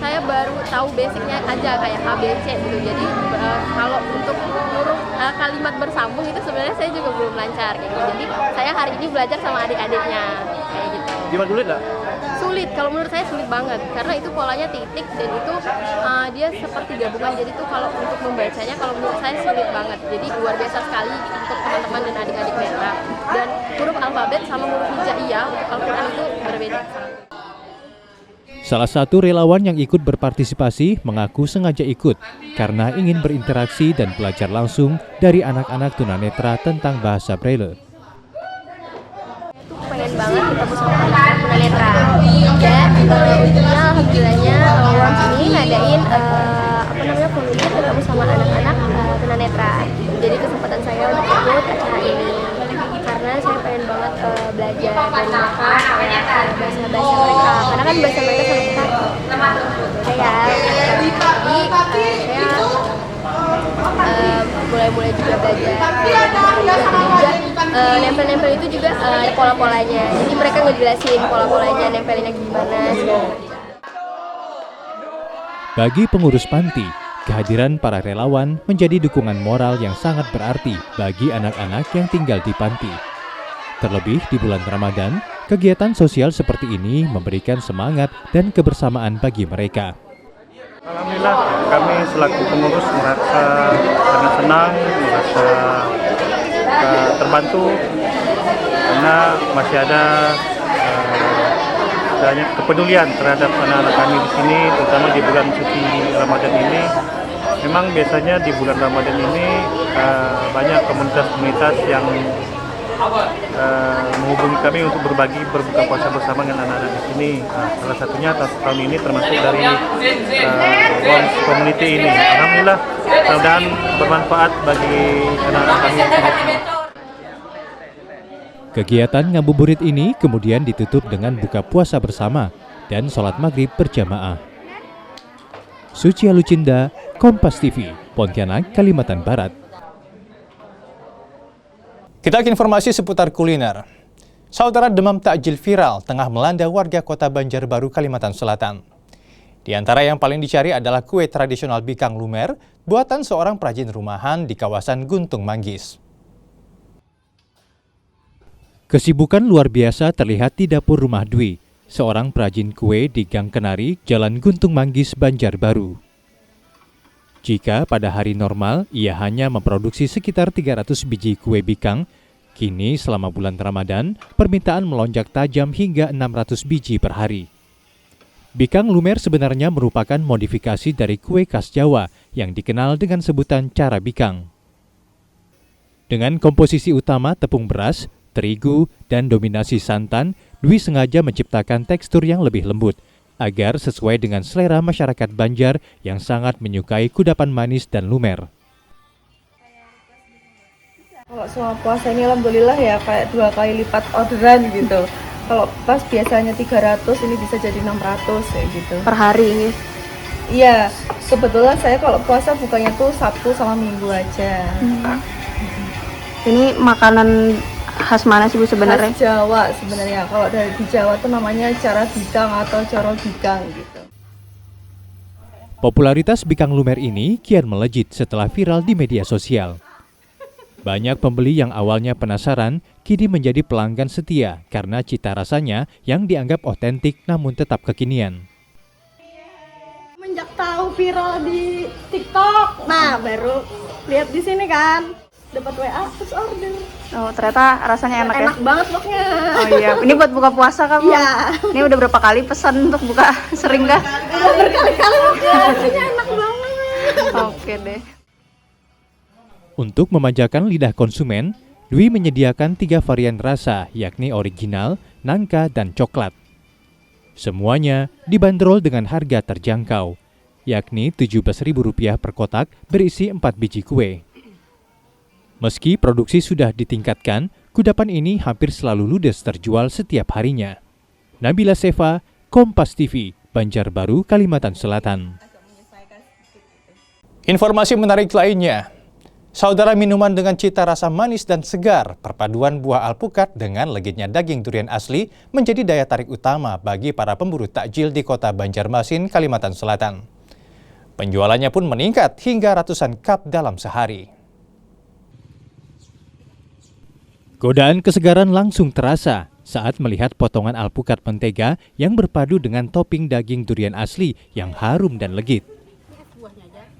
saya baru tahu basicnya aja kayak ABC gitu. Jadi kalau untuk huruf kalimat bersambung itu sebenarnya saya juga belum lancar kayak gitu. Jadi saya hari ini belajar sama adik-adiknya kayak gitu. Gimana sulit nggak? Sulit, kalau menurut saya sulit banget karena itu polanya titik dan itu dia seperti gabungan, jadi tuh kalau untuk membacanya kalau menurut saya sulit banget, jadi luar biasa sekali untuk teman-teman dan adik-adik netra. Dan huruf alfabet sama huruf hijaiyah untuk Al-Quran itu berbeda. Salah satu relawan yang ikut berpartisipasi mengaku sengaja ikut karena ingin berinteraksi dan belajar langsung dari anak-anak tunanetra tentang bahasa Braille. Pengen banget ketemu sama anak tunanetra dan alhamdulillahnya WARMS ini ngadain volunteer ketemu sama anak-anak tunanetra. Jadi kesempatan saya untuk ikut acara ini karena saya pengen banget belajar dari mereka kayak bahasa-bahasa mereka, karena kan bahasa mereka sangat susah. Jadi saya mulai juga belajar. Nempel-nempel itu juga ada pola-polanya. Jadi mereka ngejelasin pola-polanya, nempelinnya gimana. Bagi pengurus panti, kehadiran para relawan menjadi dukungan moral yang sangat berarti bagi anak-anak yang tinggal di panti. Terlebih di bulan Ramadan, kegiatan sosial seperti ini memberikan semangat dan kebersamaan bagi mereka. Alhamdulillah kami selaku pengurus merasa sangat senang, merasa terbantu karena masih ada kepedulian terhadap anak-anak kami di sini, terutama di bulan suci Ramadan ini. Memang biasanya di bulan Ramadan ini banyak komunitas-komunitas yang menghubungi kami untuk berbagi berbuka puasa bersama dengan anak-anak di sini. Salah satunya tahun ini termasuk dari Worms Community ini. Alhamdulillah, mudah-mudahan bermanfaat bagi anak-anak kami. Kegiatan ngabuburit ini kemudian ditutup dengan buka puasa bersama dan sholat maghrib berjamaah. Suci Lucinda, Kompas TV, Pontianak, Kalimantan Barat. Kita ke informasi seputar kuliner. Saudara, demam takjil viral tengah melanda warga kota Banjarbaru, Kalimantan Selatan. Di antara yang paling dicari adalah kue tradisional Bikang Lumer, buatan seorang perajin rumahan di kawasan Guntung Manggis. Kesibukan luar biasa terlihat di dapur rumah Dwi, seorang perajin kue di Gang Kenari, Jalan Guntung Manggis, Banjarbaru. Jika pada hari normal ia hanya memproduksi sekitar 300 biji kue bikang, kini selama bulan Ramadan permintaan melonjak tajam hingga 600 biji per hari. Bikang Lumer sebenarnya merupakan modifikasi dari kue khas Jawa yang dikenal dengan sebutan cara bikang. Dengan komposisi utama tepung beras, terigu, dan dominasi santan, Dwi sengaja menciptakan tekstur yang lebih lembut, agar sesuai dengan selera masyarakat Banjar yang sangat menyukai kudapan manis dan lumer. Kalau selama puasa ini alhamdulillah ya kayak 2 kali lipat orderan gitu. Kalau pas biasanya 300 ini bisa jadi 600 kayak gitu. Per hari ini? Iya, kebetulan saya kalau puasa bukannya tuh Sabtu sama Minggu aja. Ini makanan khas mana sih Bu sebenarnya? Khas Jawa sebenarnya. Kalau dari di Jawa tuh namanya cara bikang atau coro bikang gitu. Popularitas Bikang Lumer ini kian melejit setelah viral di media sosial. Banyak pembeli yang awalnya penasaran kini menjadi pelanggan setia karena cita rasanya yang dianggap otentik namun tetap kekinian. Menjak tahu viral di TikTok, nah baru lihat di sini kan. Dapat WA terus order. Oh, ternyata rasanya enak ya? Enak banget pokoknya. Oh iya, ini buat buka puasa kan Bu? Iya. Ini udah berapa kali pesan untuk buka? Sering dah? Udah berkali-kali, rasanya enak banget. Oke deh. Untuk memanjakan lidah konsumen, Dwi menyediakan 3 varian rasa, yakni original, nangka, dan coklat. Semuanya dibanderol dengan harga terjangkau, yakni Rp17.000 per kotak berisi 4 biji kue. Meski produksi sudah ditingkatkan, kudapan ini hampir selalu ludes terjual setiap harinya. Nabila Seva, Kompas TV, Banjarbaru, Kalimantan Selatan. Informasi menarik lainnya. Saudara, minuman dengan cita rasa manis dan segar, perpaduan buah alpukat dengan legitnya daging durian asli menjadi daya tarik utama bagi para pemburu takjil di kota Banjarmasin, Kalimantan Selatan. Penjualannya pun meningkat hingga ratusan cup dalam sehari. Godaan kesegaran langsung terasa saat melihat potongan alpukat mentega yang berpadu dengan topping daging durian asli yang harum dan legit.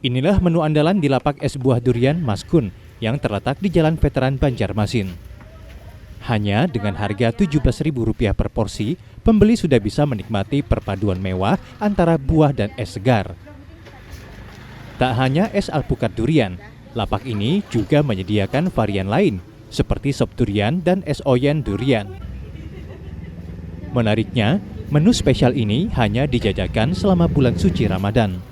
Inilah menu andalan di lapak es buah durian Mas Kun yang terletak di Jalan Veteran Banjarmasin. Hanya dengan harga Rp17.000 per porsi, pembeli sudah bisa menikmati perpaduan mewah antara buah dan es segar. Tak hanya es alpukat durian, lapak ini juga menyediakan varian lain, seperti sop durian dan es oyen durian. Menariknya, menu spesial ini hanya dijajakan selama bulan suci Ramadan.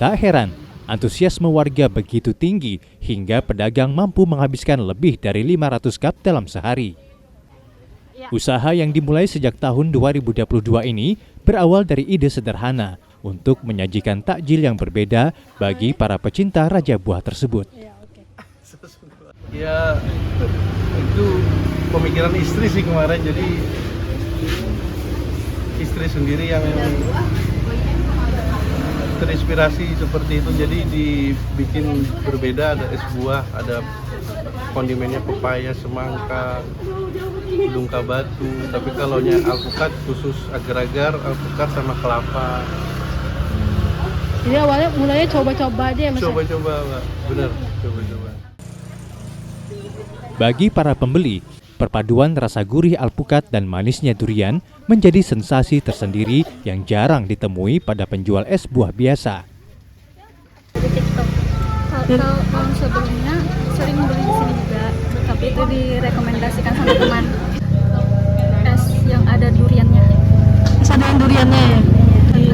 Tak heran, antusiasme warga begitu tinggi hingga pedagang mampu menghabiskan lebih dari 500 cup dalam sehari. Usaha yang dimulai sejak tahun 2022 ini berawal dari ide sederhana untuk menyajikan takjil yang berbeda bagi para pecinta raja buah tersebut. Ya, itu pemikiran istri sih kemarin, jadi istri sendiri yang terinspirasi seperti itu, jadi dibikin berbeda, ada es buah, ada kondimennya pepaya, semangka, bungka batu, tapi kalau alpukat khusus agar-agar, alpukat sama kelapa. Jadi awalnya mulanya coba-coba aja ya Mas? Coba-coba Mbak, benar, coba-coba. Bagi para pembeli, perpaduan rasa gurih alpukat dan manisnya durian menjadi sensasi tersendiri yang jarang ditemui pada penjual es buah biasa. Kalau sebelumnya sering beli di sini juga, tapi itu direkomendasikan sama teman. Es yang ada duriannya. Es ada yang duriannya ya?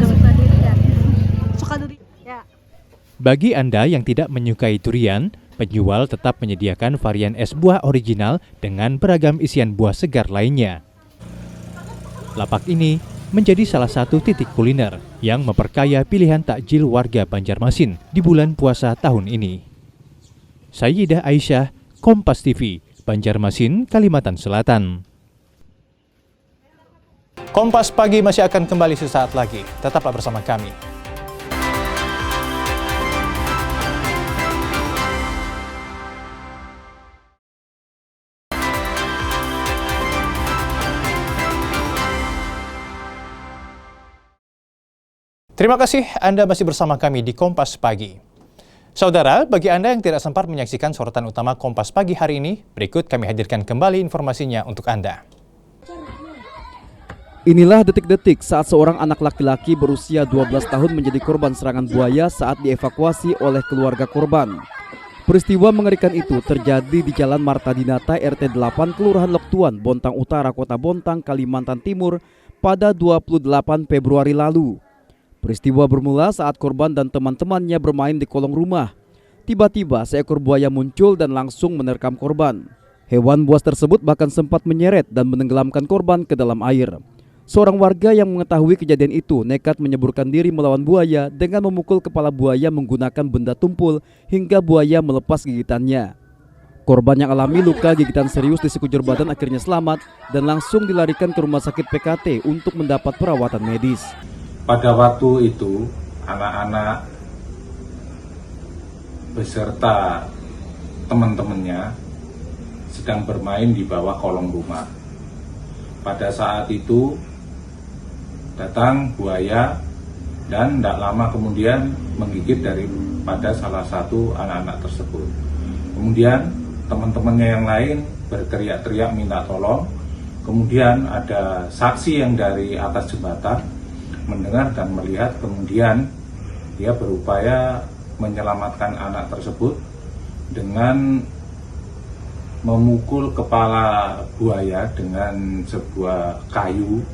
Suka durian. Suka durian. Ya. Bagi Anda yang tidak menyukai durian, penjual tetap menyediakan varian es buah original dengan beragam isian buah segar lainnya. Lapak ini menjadi salah satu titik kuliner yang memperkaya pilihan takjil warga Banjarmasin di bulan puasa tahun ini. Sayyidah Aisyah, Kompas TV, Banjarmasin, Kalimantan Selatan. Kompas Pagi masih akan kembali sesaat lagi. Tetaplah bersama kami. Terima kasih Anda masih bersama kami di Kompas Pagi. Saudara, bagi Anda yang tidak sempat menyaksikan sorotan utama Kompas Pagi hari ini, berikut kami hadirkan kembali informasinya untuk Anda. Inilah detik-detik saat seorang anak laki-laki berusia 12 tahun menjadi korban serangan buaya saat dievakuasi oleh keluarga korban. Peristiwa mengerikan itu terjadi di Jalan Marta Dinata RT 8 Kelurahan Loktuan, Bontang Utara, Kota Bontang, Kalimantan Timur pada 28 Februari lalu. Peristiwa bermula saat korban dan teman-temannya bermain di kolong rumah. Tiba-tiba seekor buaya muncul dan langsung menerkam korban. Hewan buas tersebut bahkan sempat menyeret dan menenggelamkan korban ke dalam air. Seorang warga yang mengetahui kejadian itu nekat menyeburkan diri melawan buaya dengan memukul kepala buaya menggunakan benda tumpul hingga buaya melepas gigitannya. Korban yang alami luka gigitan serius di sekujur badan akhirnya selamat dan langsung dilarikan ke rumah sakit PKT untuk mendapat perawatan medis. Pada waktu itu, anak-anak beserta teman-temannya sedang bermain di bawah kolong rumah. Pada saat itu, datang buaya dan tidak lama kemudian menggigit daripada salah satu anak-anak tersebut. Kemudian, teman-temannya yang lain berteriak-teriak minta tolong. Kemudian ada saksi yang dari atas jembatan mendengar dan melihat, kemudian dia berupaya menyelamatkan anak tersebut dengan memukul kepala buaya dengan sebuah kayu.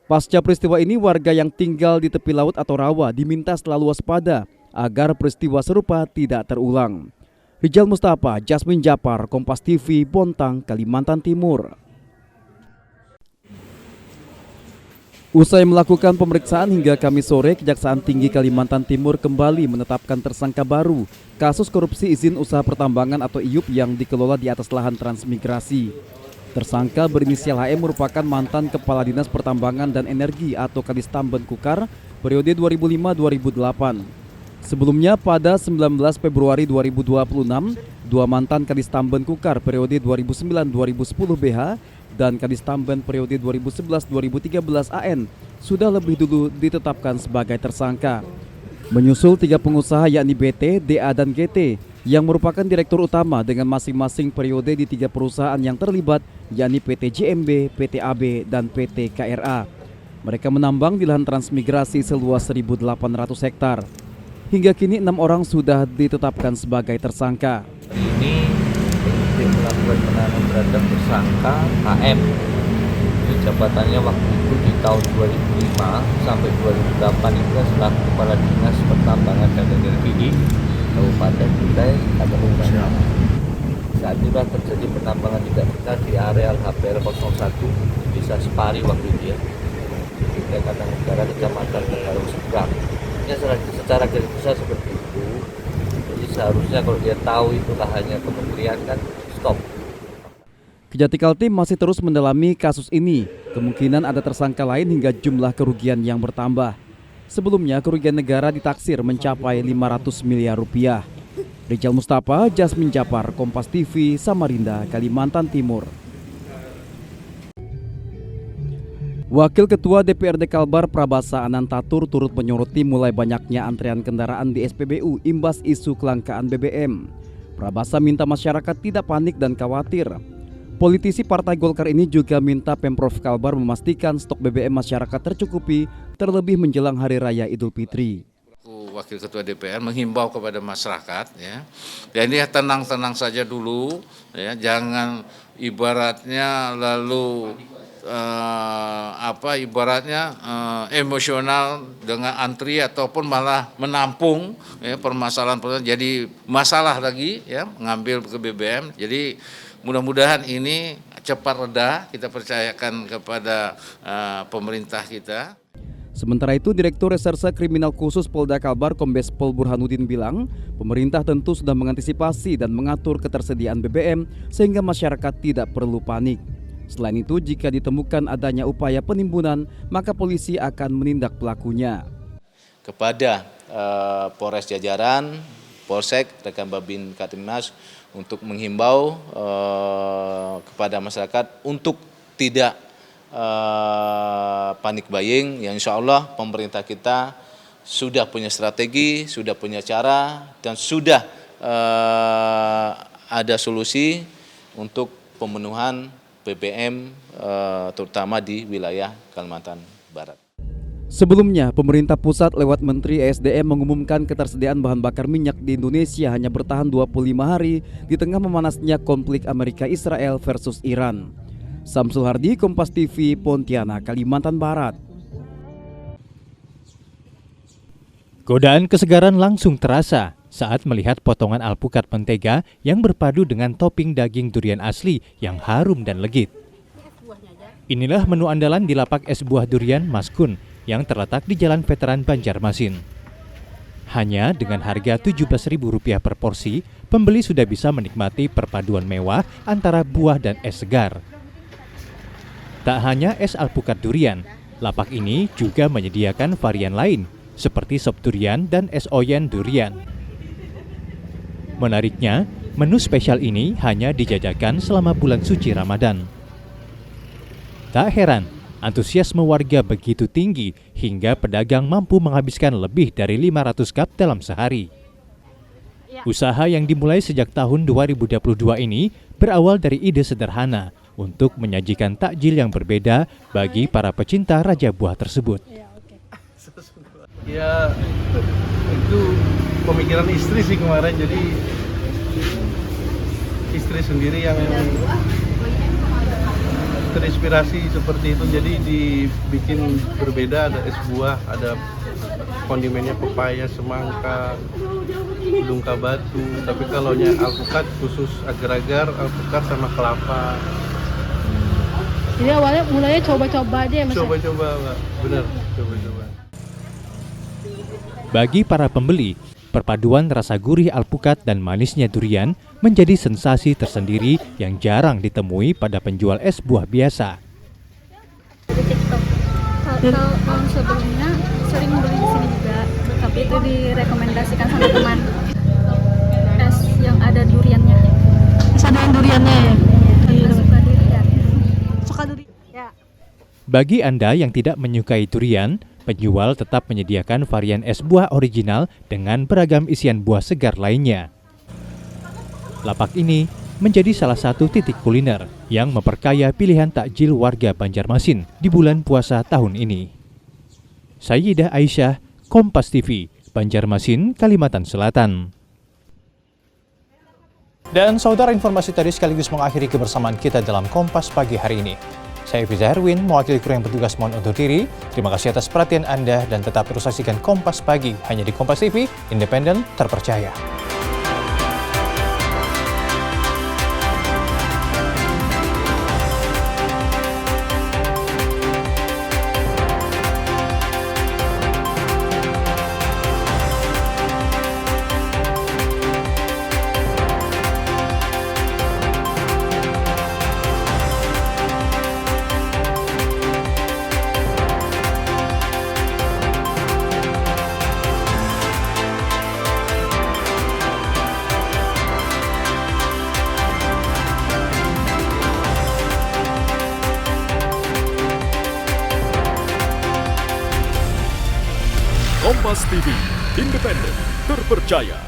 Pasca peristiwa ini, warga yang tinggal di tepi laut atau rawa diminta selalu waspada agar peristiwa serupa tidak terulang. Rijal Mustafa, Jasmine Japar, Kompas TV, Bontang, Kalimantan Timur. Usai melakukan pemeriksaan hingga Kamis sore, Kejaksaan Tinggi Kalimantan Timur kembali menetapkan tersangka baru kasus korupsi izin usaha pertambangan atau IUP yang dikelola di atas lahan transmigrasi. Tersangka berinisial HM merupakan mantan Kepala Dinas Pertambangan dan Energi atau Kadistamben Kukar periode 2005-2008. Sebelumnya pada 19 Februari 2026, dua mantan Kadistamben Kukar periode 2009-2010 BH dan Kadistamben periode 2011-2013 AN sudah lebih dulu ditetapkan sebagai tersangka. Menyusul tiga pengusaha yakni BT, DA dan GT yang merupakan direktur utama dengan masing-masing periode di tiga perusahaan yang terlibat yakni PT JMB, PT AB, dan PT KRA. Mereka menambang di lahan transmigrasi seluas 1.800 hektar. Hingga kini 6 orang sudah ditetapkan sebagai tersangka. Ini melakukan penahanan terhadap tersangka HM. Ini jabatannya waktu itu di tahun 2005 sampai 2008 itu selaku Kepala Dinas Pertambangan dan Energi Kabupaten Kutai Kartanegara. Saat itulah terjadi penambangan tidak benar di areal HPL 01 di Desa Separi waktu itu ya. Komite Kartanegara Kecamatan Tenggarong Seberang. Ya secara garis besar seperti itu. Jadi seharusnya kalau dia tahu itu hanya kementerian kan stop. Kejati Kaltim masih terus mendalami kasus ini. Kemungkinan ada tersangka lain hingga jumlah kerugian yang bertambah. Sebelumnya kerugian negara ditaksir mencapai 500 miliar rupiah. Rijal Mustafa, Jasmine Japar, Kompas TV, Samarinda, Kalimantan Timur. Wakil Ketua DPRD Kalbar Prabasa Anantatur turut menyoroti mulai banyaknya antrean kendaraan di SPBU imbas isu kelangkaan BBM. Prabasa minta masyarakat tidak panik dan khawatir. Politisi Partai Golkar ini juga minta Pemprov Kalbar memastikan stok BBM masyarakat tercukupi terlebih menjelang Hari Raya Idul Fitri. Wakil Ketua DPR menghimbau kepada masyarakat ya ini tenang-tenang saja dulu ya, jangan ibaratnya lalu emosional dengan antri ataupun malah menampung ya, permasalahan jadi masalah lagi ya mengambil ke BBM. Jadi mudah-mudahan ini cepat reda, kita percayakan kepada pemerintah kita. Sementara itu, Direktur Reserse Kriminal Khusus Polda Kalbar Kombes Pol Burhanuddin bilang, pemerintah tentu sudah mengantisipasi dan mengatur ketersediaan BBM sehingga masyarakat tidak perlu panik. Selain itu, jika ditemukan adanya upaya penimbunan, maka polisi akan menindak pelakunya. Kepada Polres jajaran, Polsek, rekan Babin Katimnas untuk menghimbau kepada masyarakat untuk tidak panik buying, yang insya Allah pemerintah kita sudah punya strategi, sudah punya cara, dan sudah ada solusi untuk pemenuhan BBM terutama di wilayah Kalimantan Barat. Sebelumnya, pemerintah pusat lewat Menteri ESDM mengumumkan ketersediaan bahan bakar minyak di Indonesia hanya bertahan 25 hari di tengah memanasnya konflik Amerika-Israel versus Iran. Samsul Hardi, Kompas TV, Pontianak, Kalimantan Barat. Godaan kesegaran langsung terasa saat melihat potongan alpukat mentega yang berpadu dengan topping daging durian asli yang harum dan legit. Inilah menu andalan di lapak es buah durian Mas Kun yang terletak di Jalan Veteran Banjarmasin. Hanya dengan harga Rp17.000 per porsi, pembeli sudah bisa menikmati perpaduan mewah antara buah dan es segar. Tak hanya es alpukat durian, lapak ini juga menyediakan varian lain seperti sop durian dan es oyen durian. Menariknya, menu spesial ini hanya dijajakan selama bulan suci Ramadan. Tak heran, antusiasme warga begitu tinggi hingga pedagang mampu menghabiskan lebih dari 500 cup dalam sehari. Usaha yang dimulai sejak tahun 2022 ini berawal dari ide sederhana untuk menyajikan takjil yang berbeda bagi para pecinta raja buah tersebut. Ya, itu pemikiran istri sih kemarin, jadi istri sendiri yang terinspirasi seperti itu, jadi dibikin berbeda, ada es buah, ada kondimennya pepaya, semangka, lungka batu, tapi kalau alpukat khusus agar-agar, alpukat sama kelapa. Jadi awalnya mulanya coba-coba aja ya Mas? Coba-coba, benar, coba-coba. Bagi para pembeli, perpaduan rasa gurih alpukat dan manisnya durian menjadi sensasi tersendiri yang jarang ditemui pada penjual es buah biasa. Di TikTok. Kalau tahun sebelumnya sering beli di sini juga, tapi itu direkomendasikan sama teman. Es yang ada duriannya. Es ada yang duriannya ya? Suka durian. Suka durian. Ya. Bagi Anda yang tidak menyukai durian, penjual tetap menyediakan varian es buah original dengan beragam isian buah segar lainnya. Lapak ini menjadi salah satu titik kuliner yang memperkaya pilihan takjil warga Banjarmasin di bulan puasa tahun ini. Sayyidah Aisyah, Kompas TV, Banjarmasin, Kalimantan Selatan. Dan saudara, informasi tadi sekaligus mengakhiri kebersamaan kita dalam Kompas pagi hari ini. Saya Fiza Herwin, mewakili kru yang bertugas mohon undur diri. Terima kasih atas perhatian Anda dan tetap terus saksikan Kompas Pagi hanya di Kompas TV, independen, terpercaya. Kompas TV, independen, terpercaya.